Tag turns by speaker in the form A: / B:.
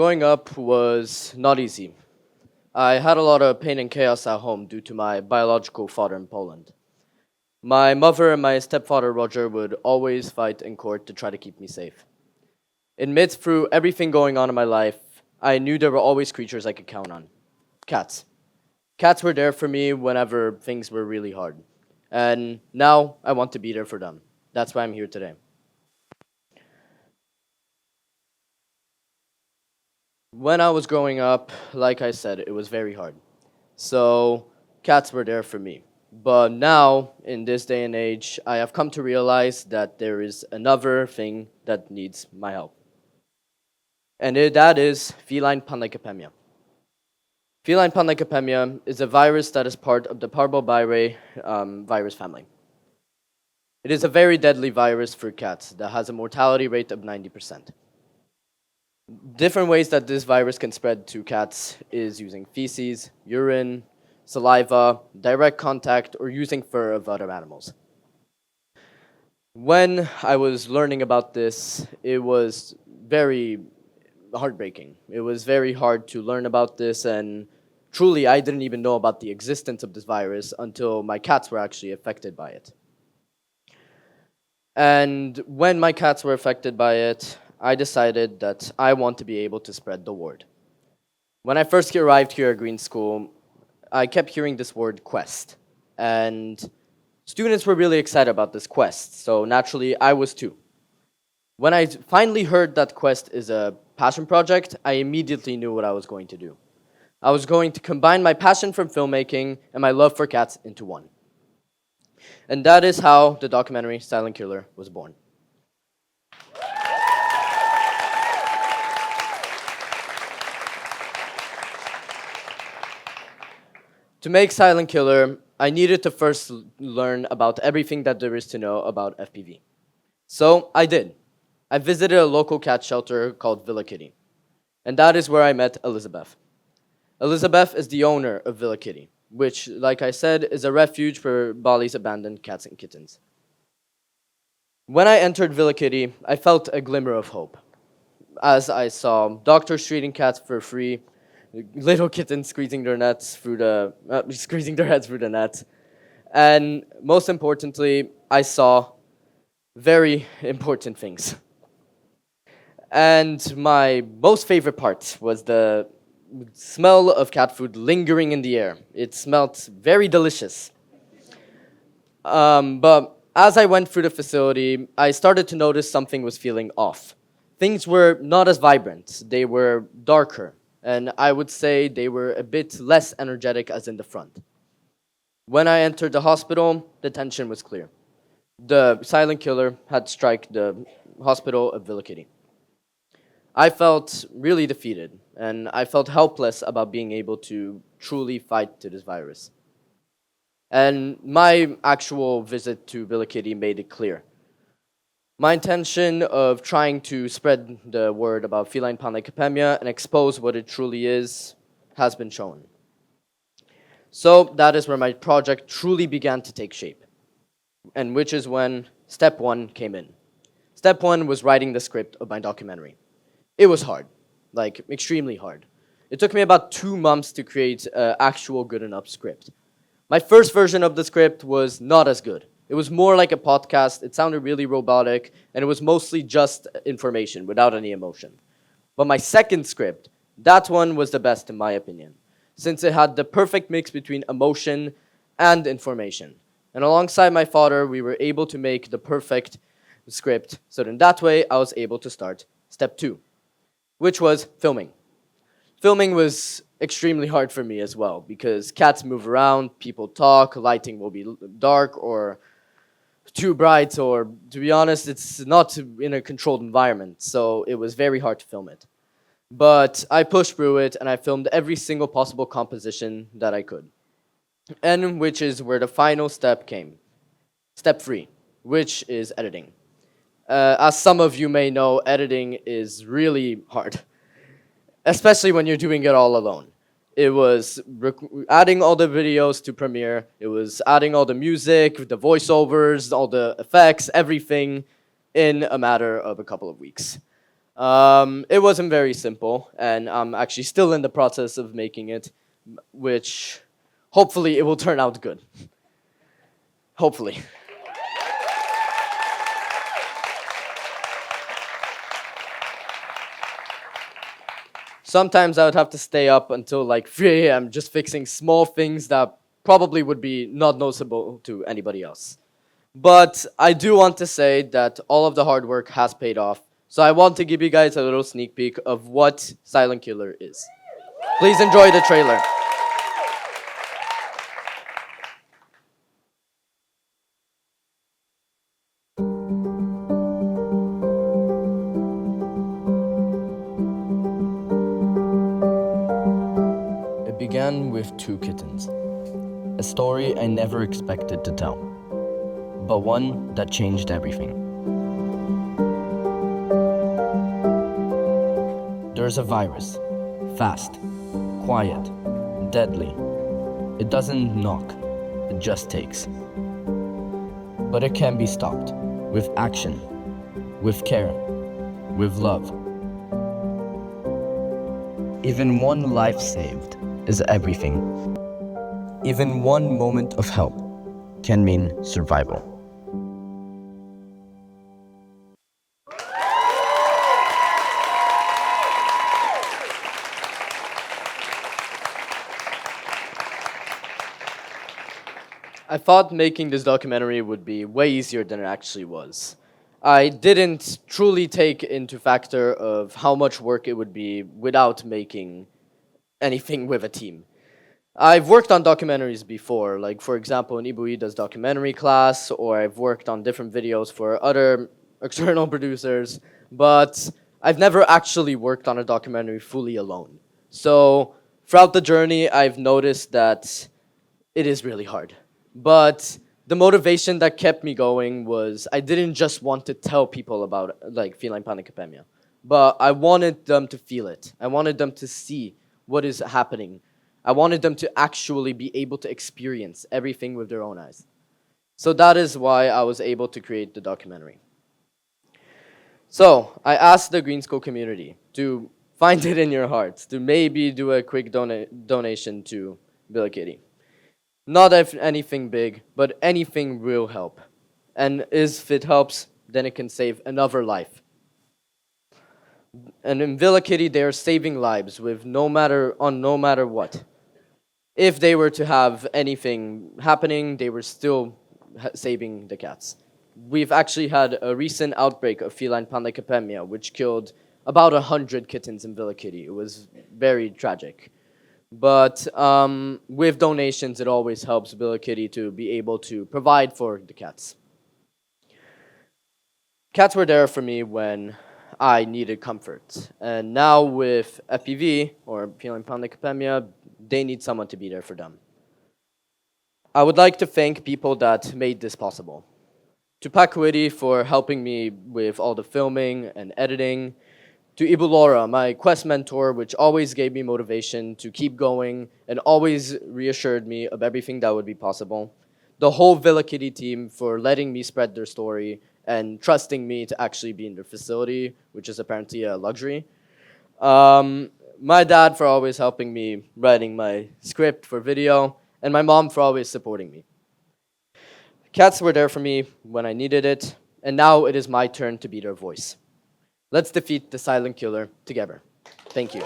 A: growing up was not easy. I had a lot of pain and chaos at home due to my biological father in Poland. My mother and my stepfather Roger would always fight in court to try to keep me safe. Amidst through everything going on in my life, I knew there were always creatures I could count on. Cats. Cats were there for me whenever things were really hard. And now I want to be there for them. That's why I'm here today. When I was growing up, like I said, it was very hard. So cats were there for me. But now, in this day and age, I have come to realize that there is another thing that needs my help. And that is feline panleukopenia. Feline panleukopenia is a virus that is part of the parvovirus virus family. It is a very deadly virus for cats that has a mortality rate of 90%. Different ways that this virus can spread to cats is using feces, urine, saliva, direct contact, or using fur of other animals. When I was learning about this, it was very heartbreaking. It was very hard to learn about this, and truly, I didn't even know about the existence of this virus until my cats were actually affected by it. And when my cats were affected by it, I decided that I want to be able to spread the word. When I first arrived here at Green School, I kept hearing this word quest. And students were really excited about this quest, so naturally I was too. When I finally heard that quest is a passion project, I immediately knew what I was going to do. I was going to combine my passion for filmmaking and my love for cats into one. And that is how the documentary Silent Killer was born. To make Silent Killer, I needed to first learn about everything that there is to know about FPV. So I did. I visited a local cat shelter called Villa Kitty. And that is where I met Elizabeth. Elizabeth is the owner of Villa Kitty, which, like I said, is a refuge for Bali's abandoned cats and kittens. When I entered Villa Kitty, I felt a glimmer of hope, as I saw doctors treating cats for free, little kittens squeezing their squeezing their heads through the net, and most importantly, I saw very important things. And my most favorite part was the smell of cat food lingering in the air. It smelled very delicious. But as I went through the facility, I started to notice something was feeling off. Things were not as vibrant. They were darker. And I would say they were a bit less energetic as in the front. When I entered the hospital, the tension was clear. The silent killer had struck the hospital of Villa Kitty. I felt really defeated, and I felt helpless about being able to truly fight to this virus. And my actual visit to Villa Kitty made it clear. My intention of trying to spread the word about feline panleukopenia and expose what it truly is has been shown. So that is where my project truly began to take shape, and which is when step one came in. Step one was writing the script of my documentary. It was hard, like extremely hard. It took me about 2 months to create an actual good enough script. My first version of the script was not as good. It was more like a podcast, it sounded really robotic, and it was mostly just information without any emotion. But my second script, that one was the best in my opinion, since it had the perfect mix between emotion and information. And alongside my father, we were able to make the perfect script, so in that way, I was able to start step 2, which was filming. Filming was extremely hard for me as well, because cats move around, people talk, lighting will be dark or too bright, or to be honest, it's not in a controlled environment, so it was very hard to film it. But I pushed through it, and I filmed every single possible composition that I could. And which is where the final step came. Step 3, which is editing. As some of you may know, editing is really hard, especially when you're doing it all alone. It was adding all the videos to Premiere. It was adding all the music, the voiceovers, all the effects, everything in a matter of a couple of weeks. It wasn't very simple, and I'm actually still in the process of making it, which hopefully it will turn out good. Hopefully. Sometimes I would have to stay up until like 3 a.m. just fixing small things that probably would be not noticeable to anybody else. But I do want to say that all of the hard work has paid off. So I want to give you guys a little sneak peek of what Silent Killer is. Please enjoy the trailer. It began with two kittens. A story I never expected to tell, but one that changed everything. There's a virus. Fast, quiet, deadly. It doesn't knock, it just takes. But it can be stopped with action, with care, with love. Even one life saved is everything. Even one moment of help can mean survival. I thought making this documentary would be way easier than it actually was. I didn't truly take into factor of how much work it would be without making anything with a team. I've worked on documentaries before, like for example in Ibuida's documentary class, or I've worked on different videos for other external producers, but I've never actually worked on a documentary fully alone. So throughout the journey, I've noticed that it is really hard. But the motivation that kept me going was I didn't just want to tell people about like feline panacapemia, but I wanted them to feel it. I wanted them to see what is happening. I wanted them to actually be able to experience everything with their own eyes. So that is why I was able to create the documentary. So I asked the Green School community to find it in your hearts, to maybe do a quick donation to Villa Kitty. Not anything big, but anything will help. And if it helps, then it can save another life. And in Villa Kitty, they are saving lives with no matter what. If they were to have anything happening, they were still saving the cats. We've actually had a recent outbreak of feline panleukopenia, which killed about 100 kittens in Villa Kitty. It was very tragic. But with donations, it always helps Villa Kitty to be able to provide for the cats. Cats were there for me when I needed comfort. And now with FPV, or feline panleukopenia, they need someone to be there for them. I would like to thank people that made this possible. To Pakuiti for helping me with all the filming and editing. To Ibu Laura, my quest mentor, which always gave me motivation to keep going and always reassured me of everything that would be possible. The whole Villa Kitty team for letting me spread their story and trusting me to actually be in their facility, which is apparently a luxury. My dad for always helping me writing my script for video, and my mom for always supporting me. Cats were there for me when I needed it, and now it is my turn to be their voice. Let's defeat the silent killer together. Thank you.